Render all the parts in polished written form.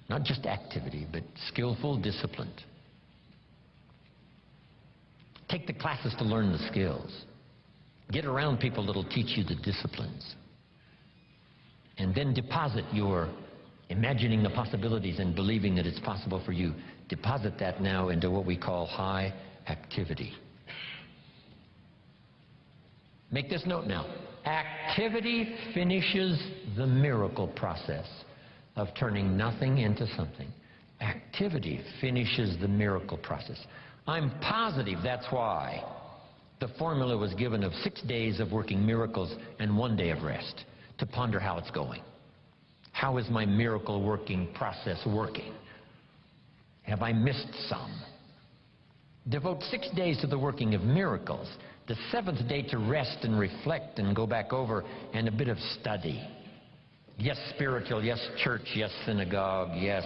Not just activity, but skillful, disciplined. Take the classes to learn the skills. Get around people that will teach you the disciplines. And then deposit your imagining the possibilities and believing that it's possible for you. Deposit that now into what we call high activity. Make this note now. Activity finishes the miracle process of turning nothing into something. Activity finishes the miracle process. I'm positive that's why the formula was given of 6 days of working miracles and 1 day of rest, to ponder how it's going. How is my miracle working process working? Have I missed some? Devote 6 days to the working of miracles. The 7th day to rest and reflect and go back over, and a bit of study. Yes, spiritual, yes, church, yes, synagogue, yes,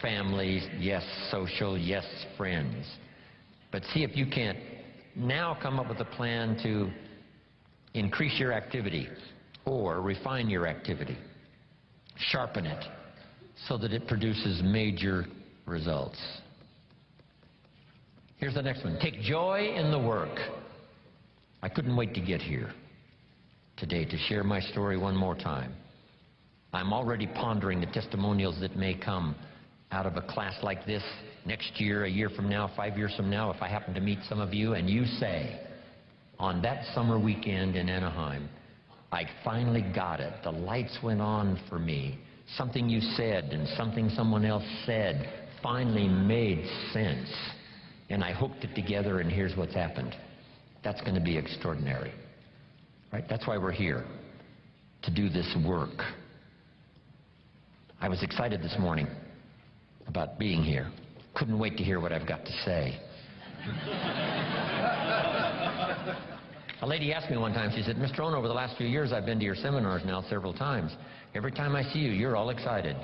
family, yes, social, yes, friends. But see if you can't now come up with a plan to increase your activity or refine your activity. Sharpen it so that it produces major results. Here's the next one. Take joy in the work. I couldn't wait to get here today to share my story one more time. I'm already pondering the testimonials that may come out of a class like this next year, a year from now, 5 years from now, if I happen to meet some of you and you say, on that summer weekend in Anaheim, I finally got it. The lights went on for me. Something you said and something someone else said finally made sense. And I hooked it together, and here's what's happened. That's going to be extraordinary. Right? That's why we're here, to do this work. I was excited this morning about being here. Couldn't wait to hear what I've got to say. A lady asked me one time, she said, Mr. Rohn, over the last few years I've been to your seminars now several times. Every time I see you, you're all excited.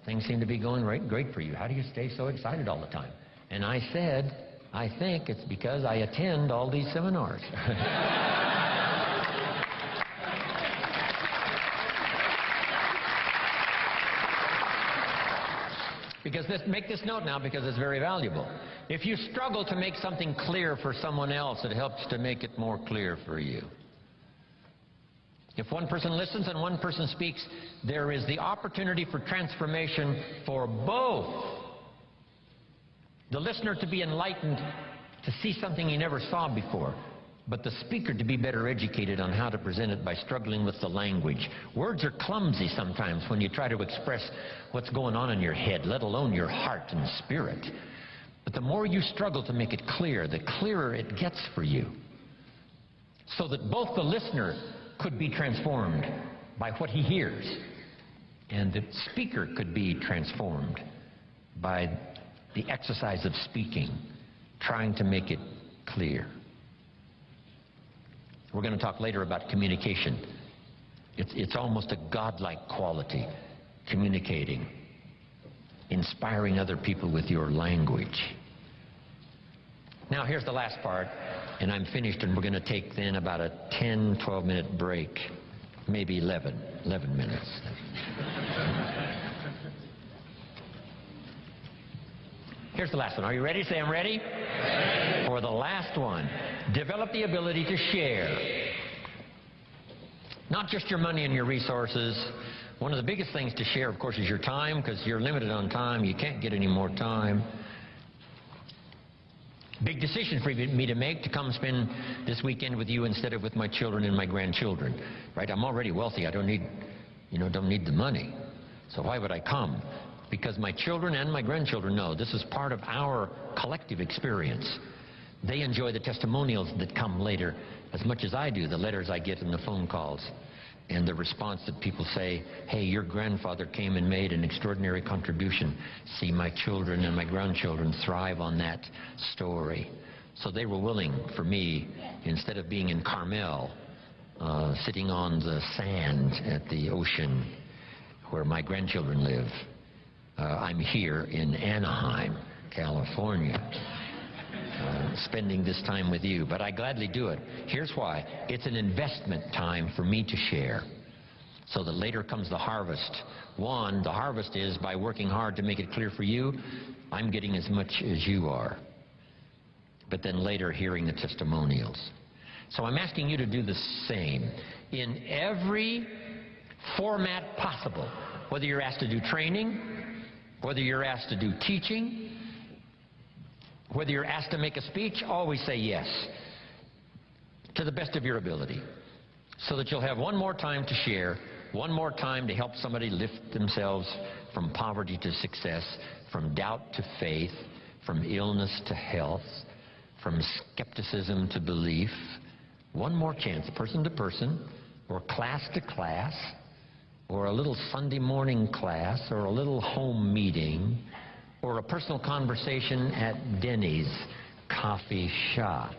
Things seem to be going great for you. How do you stay so excited all the time? And I said, I think it's because I attend all these seminars. Because make this note now, because it's very valuable. If you struggle to make something clear for someone else, it helps to make it more clear for you. If one person listens and one person speaks, there is the opportunity for transformation for both. The listener to be enlightened, to see something he never saw before, but the speaker to be better educated on how to present it by struggling with the language. Words are clumsy sometimes when you try to express what's going on in your head, let alone your heart and spirit. But the more you struggle to make it clear, the clearer it gets for you. So that both the listener could be transformed by what he hears, and the speaker could be transformed by the exercise of speaking, trying to make it clear. We're going to talk later about communication. It's almost a godlike quality, communicating, inspiring other people with your language. Now here's the last part, and I'm finished, and we're going to take then about a 10, 12-minute break, maybe 11 minutes. Here's the last one. Are you ready? Say, I'm ready. Ready. For the last one, develop the ability to share. Not just your money and your resources. One of the biggest things to share, of course, is your time, because you're limited on time. You can't get any more time. Big decision for me to make, to come spend this weekend with you instead of with my children and my grandchildren. Right? I'm already wealthy. I don't need the money. So why would I come? Because my children and my grandchildren know this is part of our collective experience. They enjoy the testimonials that come later as much as I do, the letters I get and the phone calls, and the response that people say, hey, your grandfather came and made an extraordinary contribution. See my children and my grandchildren thrive on that story. So they were willing for me, instead of being in Carmel, sitting on the sand at the ocean where my grandchildren live, I'm here in Anaheim, California, spending this time with you. But I gladly do it. Here's why. It's an investment time for me to share. so that later comes the harvest. One, the harvest is by working hard to make it clear for you, I'm getting as much as you are. But then later hearing the testimonials. So I'm asking you to do the same in every format possible, whether you're asked to do training, whether you're asked to do teaching, whether you're asked to make a speech, always say yes, to the best of your ability, so that you'll have one more time to share, one more time to help somebody lift themselves from poverty to success, from doubt to faith, from illness to health, from skepticism to belief. One more chance, person to person, or class to class, or a little Sunday morning class, or a little home meeting, or a personal conversation at Denny's coffee shop.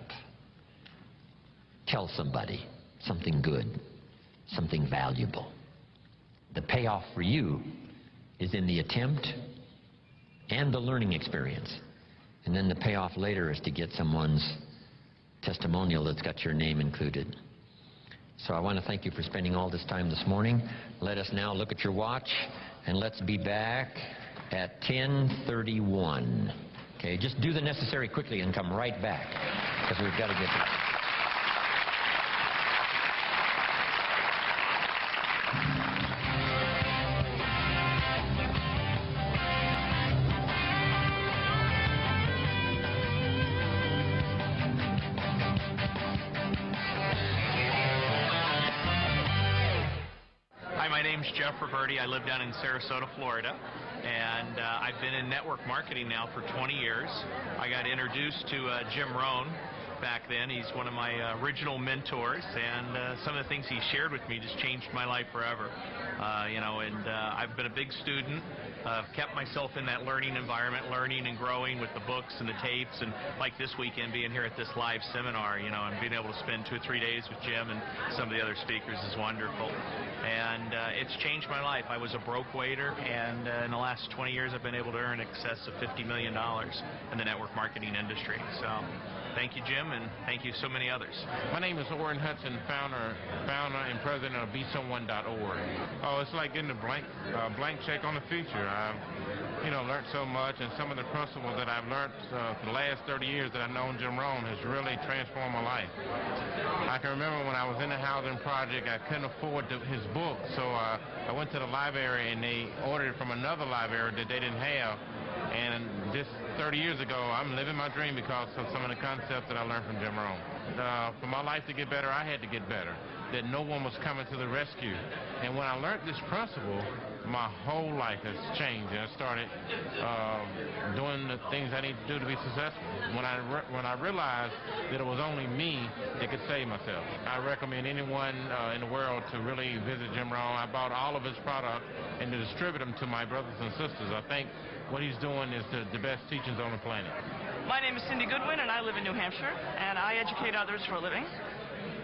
Tell somebody something good, something valuable. The payoff for you is in the attempt and the learning experience. And then the payoff later is to get someone's testimonial that's got your name included. So I want to thank you for spending all this time this morning. Let us now look at your watch, and let's be back at 10:31. Okay, just do the necessary quickly and come right back, because we've got to get to it. I live down in Sarasota, Florida, and I've been in network marketing now for 20 years. I got introduced to Jim Rohn back then. He's one of my original mentors, and some of the things he shared with me just changed my life forever. I've been a big student. I've kept myself in that learning environment, learning and growing with the books and the tapes, and like this weekend being here at this live seminar, and being able to spend 2 or 3 days with Jim and some of the other speakers is wonderful. And it's changed my life. I was a broke waiter, and in the last 20 years I've been able to earn in excess of $50 million in the network marketing industry. So thank you, Jim, and thank you so many others. My name is Rohn Hudson, founder and president of BeSomeone.org. Oh, it's like getting a blank check on the future. I've learned so much, and some of the principles that I've learned for the last 30 years that I've known Jim Rohn has really transformed my life. I can remember when I was in the housing project, I couldn't afford his book, so I went to the library and they ordered it from another library that they didn't have. And just 30 years ago, I'm living my dream because of some of the concepts that I learned from Jim Rohn. For my life to get better, I had to get better, that no one was coming to the rescue. And when I learned this principle, my whole life has changed, and I started doing the things I need to do to be successful. When I realized that it was only me that could save myself. I recommend anyone in the world to really visit Jim Rohn. I bought all of his products and to distribute them to my brothers and sisters. I think what he's doing is the best teachings on the planet. My name is Cindy Goodwin, and I live in New Hampshire, and I educate others for a living.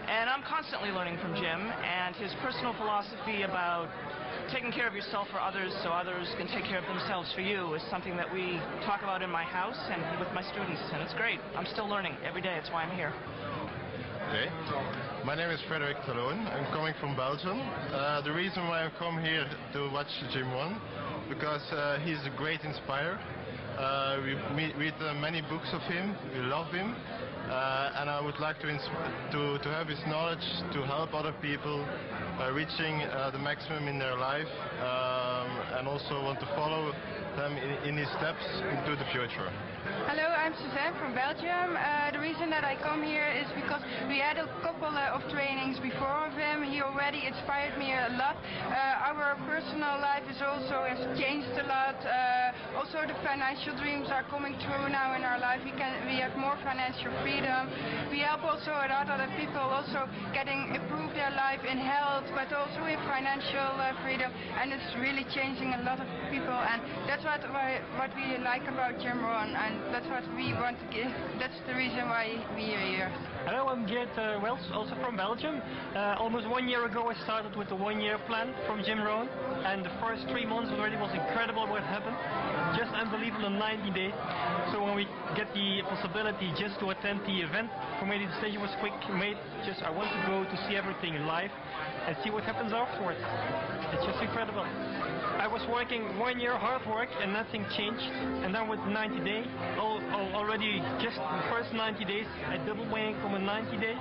And I'm constantly learning from Jim, and his personal philosophy about taking care of yourself for others so others can take care of themselves for you is something that we talk about in my house and with my students, and it's great. I'm still learning every day. That's why I'm here. Okay. My name is Frederick Talon. I'm coming from Belgium. The reason why I've come here to watch Jim Rohn, because he's a great inspirer. We read many books of him. We love him. And I would like to have his knowledge to help other people reaching the maximum in their life, and also want to follow them in his steps into the future. Hello, I'm Suzanne from Belgium. The reason that I come here is because we had a couple of trainings before of him. He already inspired me a lot. Our personal life has changed a lot. Also the financial dreams are coming true now in our life. We have more financial freedom. We help also a lot of other people also improve their life in health, but also in financial freedom, and it's really changing a lot of people, and that's what we like about Jim Rohn, and that's what we want to give. That's the reason why we are here. Hello, I'm Geert Wels, also from Belgium. Almost 1 year ago I started with the 1-year plan from Jim Rohn, and the first 3 months already was incredible what happened. Just unbelievable 90 days. So when we get the possibility just to attend the event, for me the decision was quick made. Just I want to go to see everything live and see what happens afterwards. It's just incredible. I was working 1 year hard work and nothing changed, and then with 90 days, already just the first 90 days, I doubled my income in 90 days.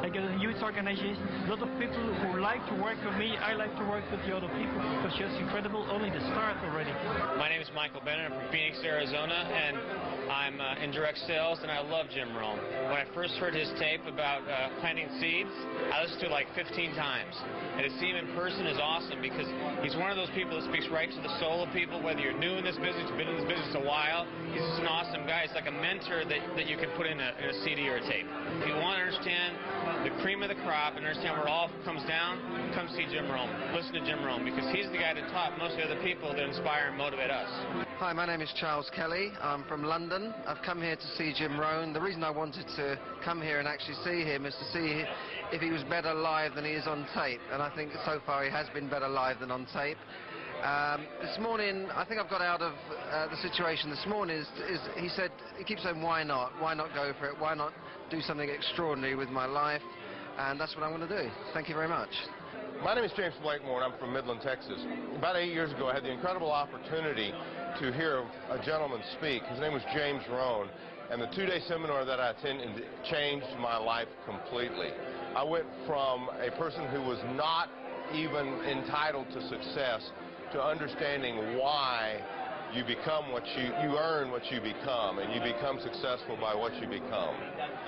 I got a huge organization, a lot of people who like to work with me. I like to work with the other people. It's just incredible, only the start already. My name is Michael Bennett. I'm from Phoenix, Arizona, and I'm in direct sales, and I love Jim Rohn. When I first heard his tape about planting seeds, I listened to it like 15 times. And to see him in person is awesome because he's one of those people that speaks right to the soul of people, whether you're new in this business, you've been in this business a while. He's just an awesome guy. He's like a mentor that you can put in a CD or a tape. If you want to understand the cream of the crop and understand where it all comes down, come see Jim Rohn. Listen to Jim Rohn because he's the guy that taught most of the other people that inspire and motivate us. Hi, my name is Charles Kelly. I'm from London. I've come here to see Jim Rohn. The reason I wanted to come here and actually see him is to see if he was better live than he is on tape. And I think so far he has been better live than on tape. This morning, I think I've got out of the situation this morning is he said, he keeps saying, why not? Why not go for it? Why not do something extraordinary with my life? And that's what I'm going to do. Thank you very much. My name is James Blakemore, and I'm from Midland, Texas. About 8 years ago, I had the incredible opportunity to hear a gentleman speak. His name was James Rohn, and the two-day seminar that I attended changed my life completely. I went from a person who was not even entitled to success to understanding why you become what you earn what you become, and you become successful by what you become.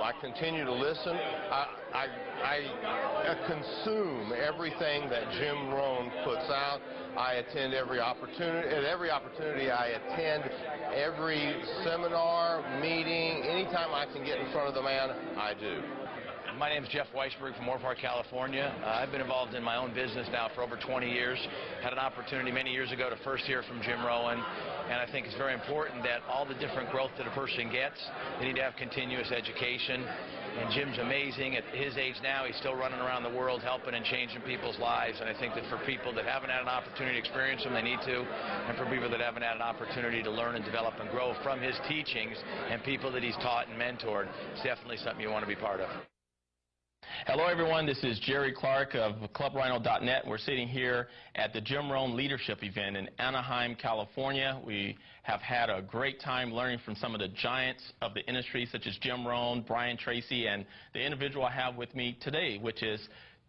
I continue to listen. I consume everything that Jim Rohn puts out. I attend every opportunity. At every opportunity, I attend every seminar, meeting. Anytime I can get in front of the man, I do. My name is Jeff Weisberg from Moorpark, California. I've been involved in my own business now for over 20 years. Had an opportunity many years ago to first hear from Jim Rohn, and I think it's very important that all the different growth that a person gets, they need to have continuous education. And Jim's amazing. At his age now, he's still running around the world helping and changing people's lives. And I think that for people that haven't had an opportunity to experience them, they need to. And for people that haven't had an opportunity to learn and develop and grow from his teachings and people that he's taught and mentored, it's definitely something you want to be part of. Hello everyone, this is Jerry Clark of ClubRhino.net. We're sitting here at the Jim Rohn Leadership event in Anaheim, California. We have had a great time learning from some of the giants of the industry such as Jim Rohn, Brian Tracy, and the individual I have with me today, which is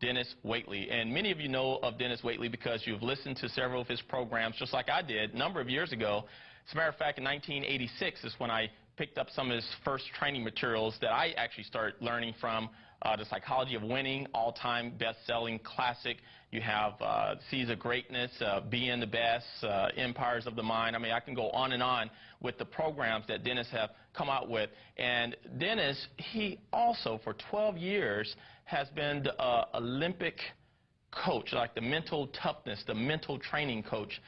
Dennis Waitley. And many of you know of Dennis Waitley because you've listened to several of his programs just like I did a number of years ago. As a matter of fact, in 1986 is when I picked up some of his first training materials that I actually started learning from. The Psychology of Winning, all-time best-selling classic. You have Seeds of Greatness, Being the Best, Empires of the Mind. I mean, I can go on and on with the programs that Dennis have come out with. And Dennis, he also, for 12 years, has been the Olympic coach, like the mental toughness, the mental training coach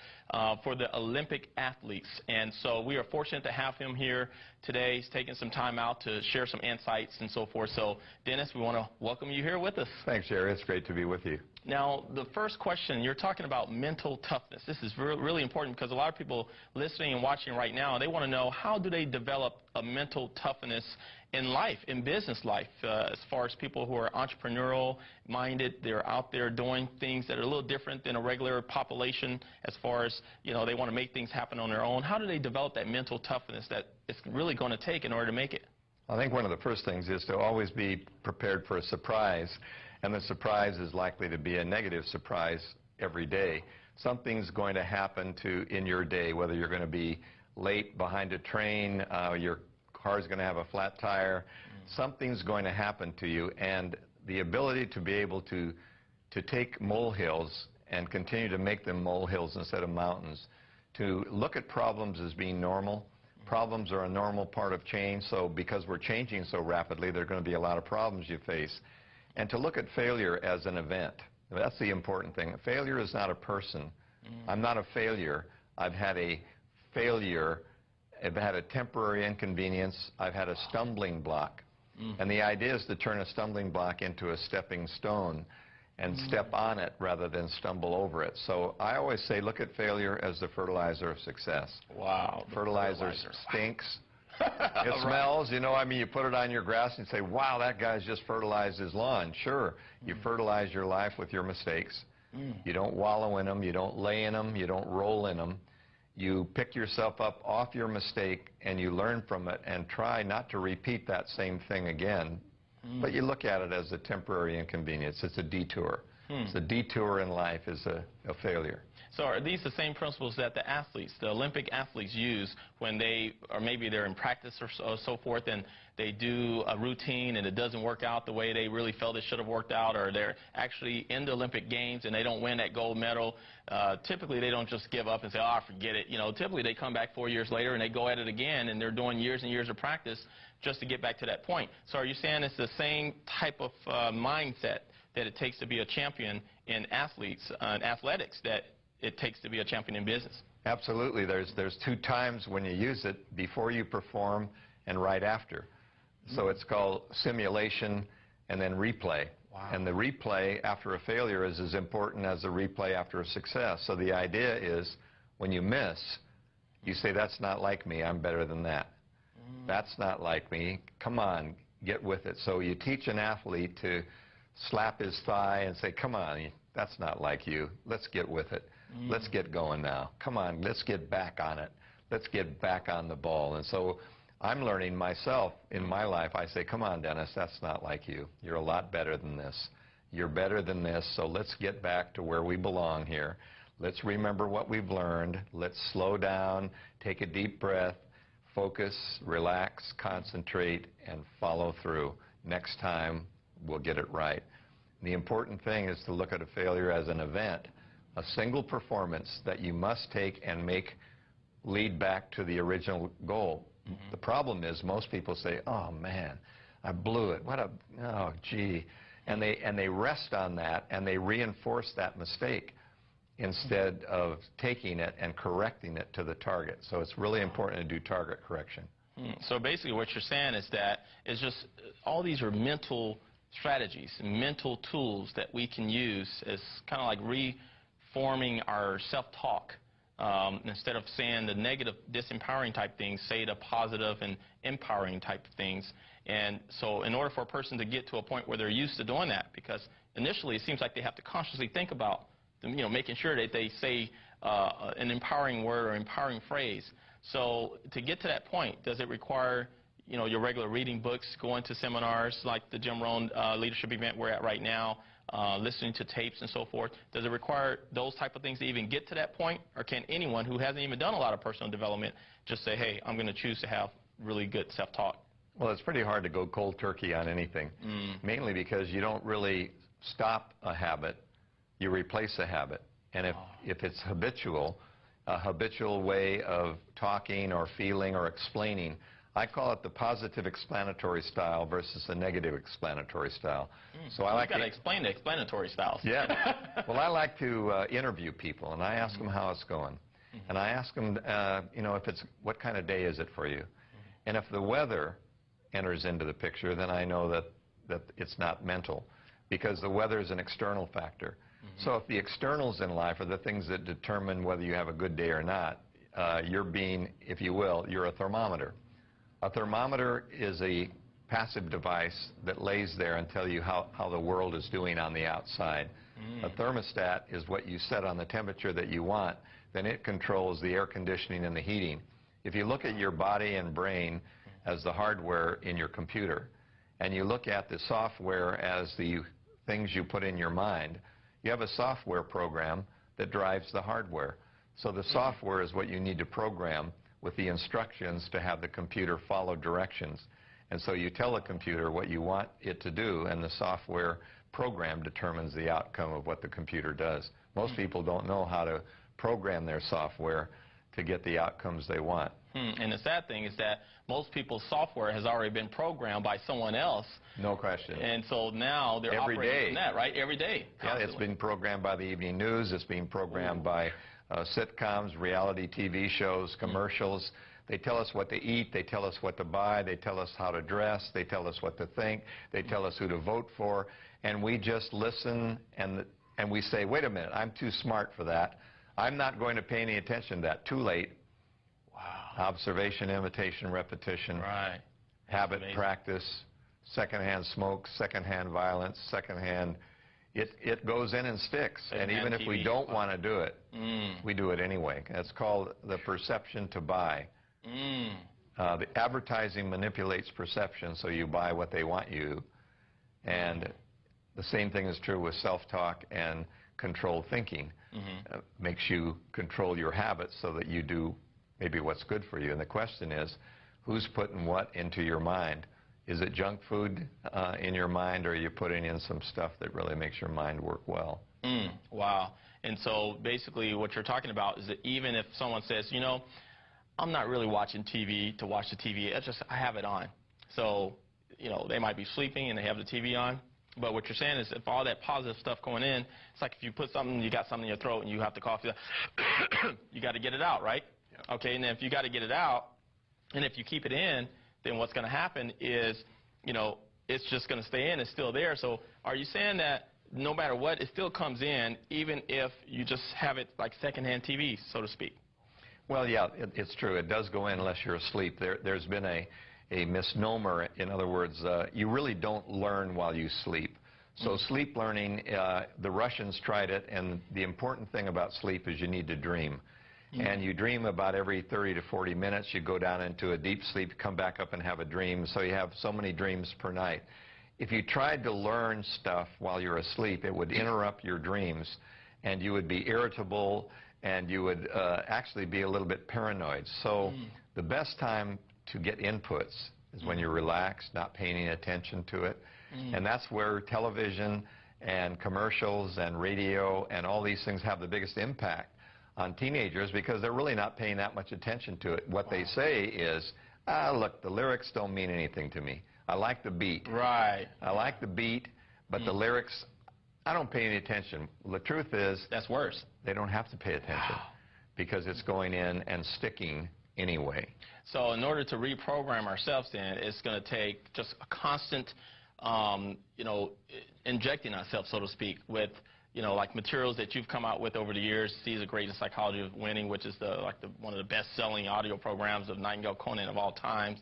for the Olympic athletes. And so we are fortunate to have him here today. He's taking some time out to share some insights and so forth. So, Dennis, we want to welcome you here with us. Thanks, Jerry. It's great to be with you. Now, the first question, you're talking about mental toughness. This is really important because a lot of people listening and watching right now, they want to know how do they develop a mental toughness in life, in business life, as far as people who are entrepreneurial minded. They're out there doing things that are a little different than a regular population as far as, you know, they want to make things happen on their own. How do they develop that mental toughness that it's really going to take in order to make it? I think one of the first things is to always be prepared for a surprise, and the surprise is likely to be a negative surprise every day. Something's going to happen in your day, whether you're going to be late behind a train, your car's going to have a flat tire, something's going to happen to you, and the ability to be able to take molehills and continue to make them molehills instead of mountains, to look at problems as being normal. Problems are a normal part of change, so because we're changing so rapidly, there are going to be a lot of problems you face. And to look at failure as an event. That's the important thing. Failure is not a person. I'm not a failure. I've had a failure. I've had a temporary inconvenience. I've had a stumbling block. And the idea is to turn a stumbling block into a stepping stone. and step on it rather than stumble over it. So I always say look at failure as the fertilizer of success. Wow. Fertilizer stinks. It smells, you know, I mean, you put it on your grass and say, wow, that guy's just fertilized his lawn. Sure, you fertilize your life with your mistakes. You don't wallow in them, you don't lay in them, you don't roll in them. You pick yourself up off your mistake and you learn from it and try not to repeat that same thing again. But you look at it as a temporary inconvenience. It's a detour. It's a detour in life is a failure. So are these the same principles that the athletes, the Olympic athletes use when they, or maybe they're in practice or so forth, and they do a routine and it doesn't work out the way they really felt it should have worked out, or they're actually in the Olympic Games and they don't win that gold medal? Typically they don't just give up and say, oh, forget it. You know, typically they come back 4 years later and they go at it again, and they're doing years and years of practice just to get back to that point. So are you saying it's the same type of mindset that it takes to be a champion in athletics, that it takes to be a champion in business? Absolutely. There's two times when you use it, before you perform and right after. So it's called simulation and then replay. Wow. And the replay after a failure is as important as the replay after a success. So the idea is when you miss, you say, that's not like me, I'm better than that. That's not like me, come on, get with it. So you teach an athlete to slap his thigh and say, come on, that's not like you, let's get with it. Let's get going now. Come on, let's get back on it. Let's get back on the ball. And so I'm learning myself in my life. I say, come on, Dennis, that's not like you. You're a lot better than this. You're better than this, so let's get back to where we belong here. Let's remember what we've learned. Let's slow down, take a deep breath, focus, relax, concentrate, and follow through. Next time, we'll get it right. The important thing is to look at a failure as an event, a single performance that you must take and make lead back to the original goal. The problem is most people say, oh man, I blew it, oh gee, and they rest on that and they reinforce that mistake instead of taking it and correcting it to the target. So it's really important to do target correction. So basically what you're saying is that it's just all these are mental strategies, mental tools that we can use as kind of like reforming our self-talk. Instead of saying the negative, disempowering type things, say the positive and empowering type things. And so in order for a person to get to a point where they're used to doing that, because initially it seems like they have to consciously think about, making sure that they say an empowering word or empowering phrase. So to get to that point, does it require, your regular reading books, going to seminars like the Jim Rohn leadership event we're at right now, listening to tapes and so forth? Does it require those type of things to even get to that point? Or can anyone who hasn't even done a lot of personal development just say, hey, I'm going to choose to have really good self-talk? Well, it's pretty hard to go cold turkey on anything, mainly because you don't really stop a habit, you replace a habit. And if it's habitual, a habitual way of talking or feeling or explaining, I call it the positive explanatory style versus the negative explanatory style. So I like to explain the explanatory styles. Yeah. Well, I like to interview people, and I ask them how it's going. And I ask them, if it's, what kind of day is it for you? And if the weather enters into the picture, then I know that it's not mental, because the weather is an external factor. So if the externals in life are the things that determine whether you have a good day or not, you're being, if you will, you're a thermometer. A thermometer is a passive device that lays there and tells you how the world is doing on the outside. A thermostat is what you set on the temperature that you want. Then it controls the air conditioning and the heating. If you look at your body and brain as the hardware in your computer, and you look at the software as the things you put in your mind, you have a software program that drives the hardware. So the software is what you need to program with the instructions to have the computer follow directions. And so you tell the computer what you want it to do, and the software program determines the outcome of what the computer does. Most people don't know how to program their software to get the outcomes they want. And the sad thing is that most people's software has already been programmed by someone else. No question. And so now they're operating from that, right? Every day. Yeah, it's been programmed by the evening news. It's being programmed by sitcoms, reality TV shows, commercials. They tell us what to eat, they tell us what to buy, they tell us how to dress, they tell us what to think, they tell us who to vote for, and we just listen and we say, wait a minute, I'm too smart for that. I'm not going to pay any attention to that. Too late. Wow. Observation, imitation, repetition, right. habit, practice, secondhand smoke, secondhand violence, secondhand. It goes in and sticks. And even if we don't want to do it, we do it anyway. That's called the perception to buy. The advertising manipulates perception, so you buy what they want you. And the same thing is true with self-talk and controlled thinking. Makes you control your habits so that you do maybe what's good for you. And the question is, who's putting what into your mind? Is it junk food in your mind, or are you putting in some stuff that really makes your mind work well? Wow. And so basically what you're talking about is that even if someone says, you know, I'm not really watching TV to watch the TV, it's just I have it on. So, you know, they might be sleeping and they have the TV on. But what you're saying is if all that positive stuff going in, it's like if you put something, you got something in your throat and you have to cough, you got to get it out, right? Yep. Okay, and then if you got to get it out, and if you keep it in, then what's going to happen is, you know, it's just going to stay in. It's still there. So are you saying that no matter what, it still comes in, even if you just have it like secondhand TV, so to speak? Well, yeah, it's true. It does go in unless you're asleep. There's been a misnomer. In other words, you really don't learn while you sleep. So sleep learning, the Russians tried it, and the important thing about sleep is you need to dream. And you dream about every 30 to 40 minutes. You go down into a deep sleep, come back up and have a dream. So you have so many dreams per night. If you tried to learn stuff while you're asleep, it would interrupt your dreams, and you would be irritable, and you would actually be a little bit paranoid. So the best time to get inputs is when you're relaxed, not paying attention to it. And that's where television and commercials and radio and all these things have the biggest impact on teenagers, because they're really not paying that much attention to it. What they say is, look, the lyrics don't mean anything to me. I like the beat. Right. I like the beat, but the lyrics, I don't pay any attention. Well, the truth is, that's worse. They don't have to pay attention because it's going in and sticking anyway. So in order to reprogram ourselves, then, it's going to take just a constant, you know, injecting ourselves, so to speak, with, you know, like materials that you've come out with over the years. C's a Great in Psychology of Winning, which is one of the best-selling audio programs of Nightingale Conant of all times.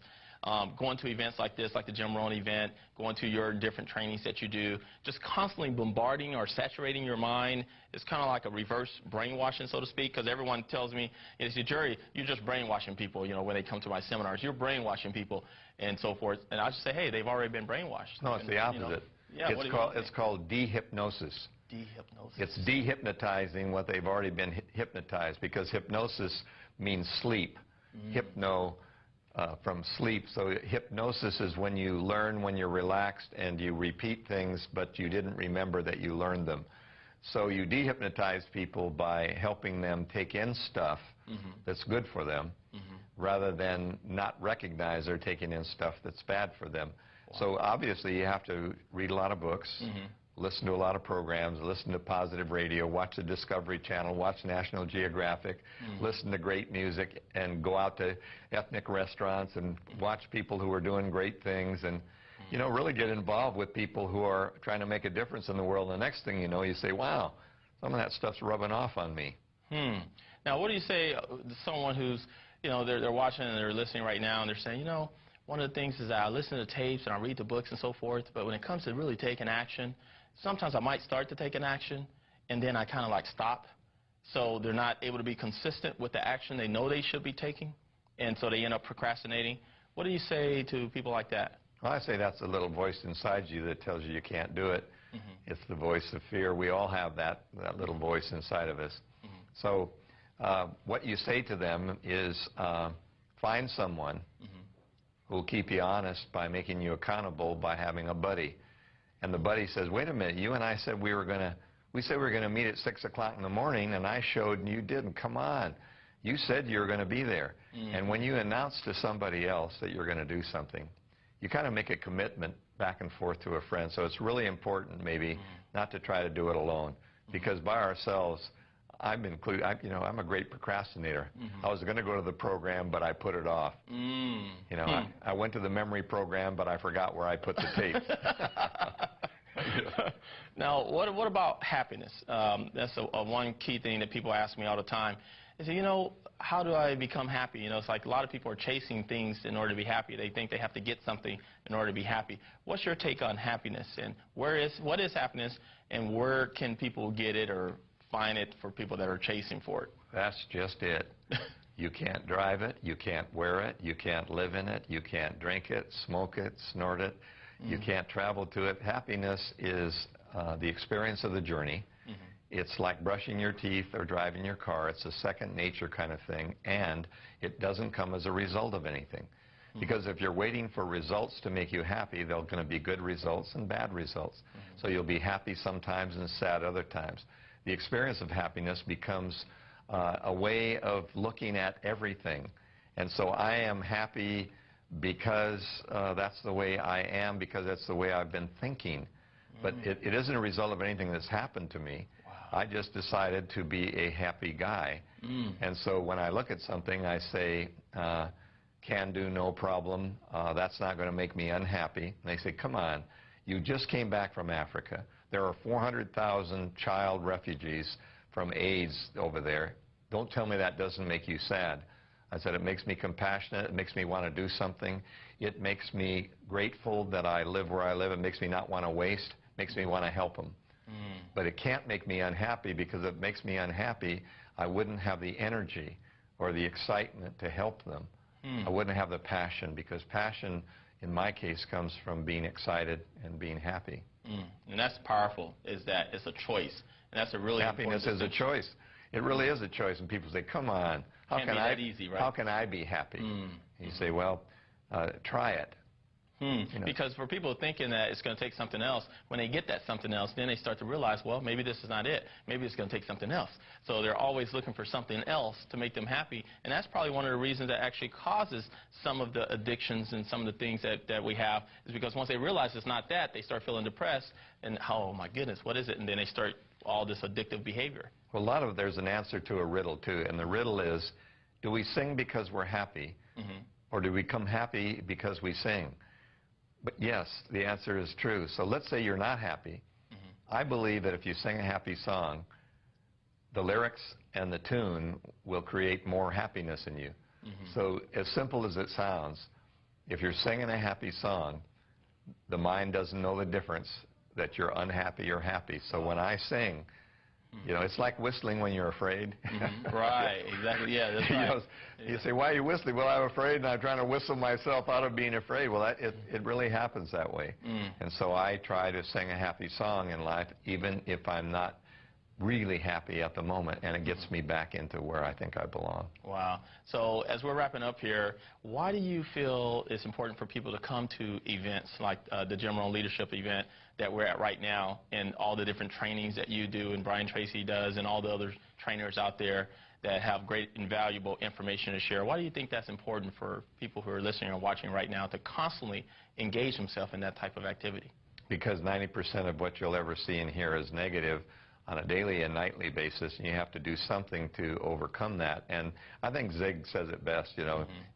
Going to events like this, like the Jim Rohn event, going to your different trainings that you do, just constantly bombarding or saturating your mind. It's kind of like a reverse brainwashing, so to speak, because everyone tells me, they say, Jerry, you're just brainwashing people, you know, when they come to my seminars. You're brainwashing people and so forth. And I just say, hey, they've already been brainwashed. No, it's the opposite. You know, it's called dehypnosis. Dehypnosis. It's dehypnotizing what they've already been hypnotized, because hypnosis means sleep. Hypno from sleep. So hypnosis is when you learn when you're relaxed and you repeat things, but you didn't remember that you learned them. So you dehypnotize people by helping them take in stuff that's good for them, rather than not recognize they're taking in stuff that's bad for them. Wow. So obviously you have to read a lot of books, listen to a lot of programs, listen to positive radio, watch the Discovery Channel, watch National Geographic, listen to great music, and go out to ethnic restaurants and watch people who are doing great things, and you know, really get involved with people who are trying to make a difference in the world. And the next thing you know, you say, wow, some of that stuff's rubbing off on me. Now, what do you say to someone who's, you know, they're watching and they're listening right now, and they're saying, you know, one of the things is that I listen to tapes and I read the books and so forth, but when it comes to really taking action, sometimes I might start to take an action, and then I kind of like stop. So they're not able to be consistent with the action they know they should be taking, and so they end up procrastinating. What do you say to people like that? Well, I say that's a little voice inside you that tells you you can't do it. It's the voice of fear. We all have that little voice inside of us. So what you say to them is find someone who will keep you honest by making you accountable by having a buddy. And the buddy says, wait a minute, you and I said we said we were going to meet at 6 o'clock in the morning, and I showed and you didn't. Come on. You said you were going to be there. And when you announce to somebody else that you're going to do something, you kind of make a commitment back and forth to a friend. So it's really important maybe not to try to do it alone, because by ourselves, I'm a great procrastinator. I was going to go to the program, but I put it off. I went to the memory program, but I forgot where I put the tape. Now, what about happiness? That's one key thing that people ask me all the time. They say, how do I become happy? It's like a lot of people are chasing things in order to be happy. They think they have to get something in order to be happy. What's your take on happiness, and what is happiness, and where can people get it or find it for people that are chasing for it? That's just it. You can't drive it, you can't wear it, you can't live in it, you can't drink it, smoke it, snort it, you can't travel to it. Happiness is the experience of the journey. It's like brushing your teeth or driving your car. It's a second nature kind of thing, and it doesn't come as a result of anything. Because if you're waiting for results to make you happy, they're going to be good results and bad results. So you'll be happy sometimes and sad other times. The experience of happiness becomes a way of looking at everything. And so I am happy because that's the way I am, because that's the way I've been thinking. But it isn't a result of anything that's happened to me. I just decided to be a happy guy. And so when I look at something, I say, can do, no problem. That's not going to make me unhappy. And they say, come on, you just came back from Africa. There are 400,000 child refugees from AIDS over there. Don't tell me that doesn't make you sad. I said, it makes me compassionate. It makes me want to do something. It makes me grateful that I live where I live. It makes me not want to waste. It makes me want to help them. But it can't make me unhappy, because if it makes me unhappy, I wouldn't have the energy or the excitement to help them. I wouldn't have the passion, because passion, in my case, comes from being excited and being happy. And that's powerful, is that it's a choice. And that's a really Happiness is a choice. It really is a choice. And people say, come on, how can I be happy? You say, well, try it. Because for people thinking that it's going to take something else, when they get that something else, then they start to realize, well, maybe this is not it. Maybe it's going to take something else. So they're always looking for something else to make them happy. And that's probably one of the reasons that actually causes some of the addictions and some of the things that we have, is because once they realize it's not that, they start feeling depressed. And, oh, my goodness, what is it? And then they start all this addictive behavior. Well, a lot of there's an answer to a riddle, too. And the riddle is, do we sing because we're happy? Or do we become happy because we sing? But yes, the answer is true. So let's say you're not happy. I believe that if you sing a happy song, the lyrics and the tune will create more happiness in you. So as simple as it sounds, if you're singing a happy song, the mind doesn't know the difference that you're unhappy or happy. So when I sing, it's like whistling when you're afraid. Right, exactly. Yeah, that's right. You say, why are you whistling? Well, I'm afraid, and I'm trying to whistle myself out of being afraid. Well, it really happens that way. And so I try to sing a happy song in life, even if I'm not really happy at the moment, and it gets me back into where I think I belong. Wow. So as we're wrapping up here, why do you feel it's important for people to come to events like the Jim Rohn Leadership event that we're at right now, and all the different trainings that you do and Brian Tracy does and all the other trainers out there that have great and valuable information to share? Why do you think that's important for people who are listening or watching right now to constantly engage themselves in that type of activity? Because 90% of what you'll ever see and hear is negative on a daily and nightly basis, and you have to do something to overcome that. And I think Zig says it best.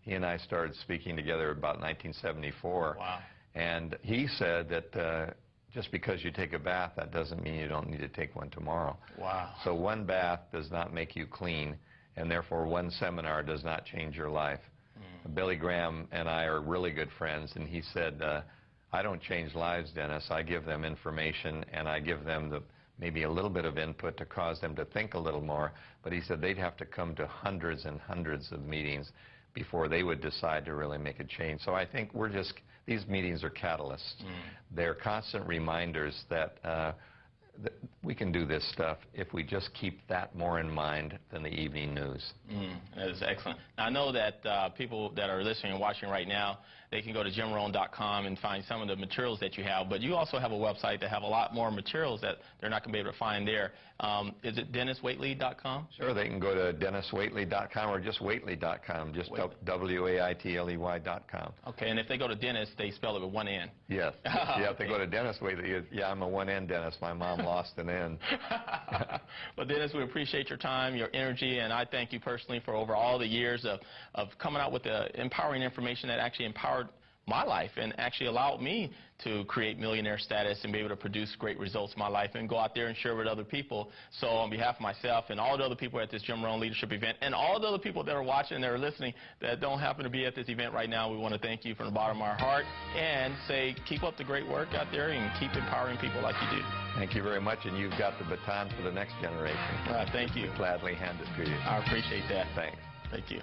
He and I started speaking together about 1974. Wow. And he said that just because you take a bath, that doesn't mean you don't need to take one tomorrow. Wow. So one bath does not make you clean, and therefore one seminar does not change your life. Billy Graham and I are really good friends, and he said, I don't change lives, Dennis. I give them information, and I give them maybe a little bit of input to cause them to think a little more. But he said they'd have to come to hundreds and hundreds of meetings before they would decide to really make a change. So I think these meetings are catalysts. They're constant reminders that we can do this stuff if we just keep that more in mind than the evening news. That is excellent. Now, I know that people that are listening and watching right now, they can go to jimrohn.com and find some of the materials that you have, but you also have a website that have a lot more materials that they're not going to be able to find there. Is it DennisWaitley.com? Sure, they can go to DennisWaitley.com or just Waitley.com, just WAITLEY.com. Okay, and if they go to Dennis, they spell it with one N. Yes. Yeah, if they go to Dennis Waitley, yeah, I'm a one N Dennis. My mom lost an end. Well, Dennis, we appreciate your time, your energy, and I thank you personally for over all the years of coming out with the empowering information that actually empowered my life and actually allowed me to create millionaire status and be able to produce great results in my life and go out there and share with other people. So on behalf of myself and all the other people at this Jim Rohn leadership event and all the other people that are watching and that are listening that don't happen to be at this event right now, we want to thank you from the bottom of our heart and say keep up the great work out there and keep empowering people like you do. Thank you very much, and you've got the baton for the next generation. Thank you. Gladly hand it to you. I appreciate that. Thanks. Thank you.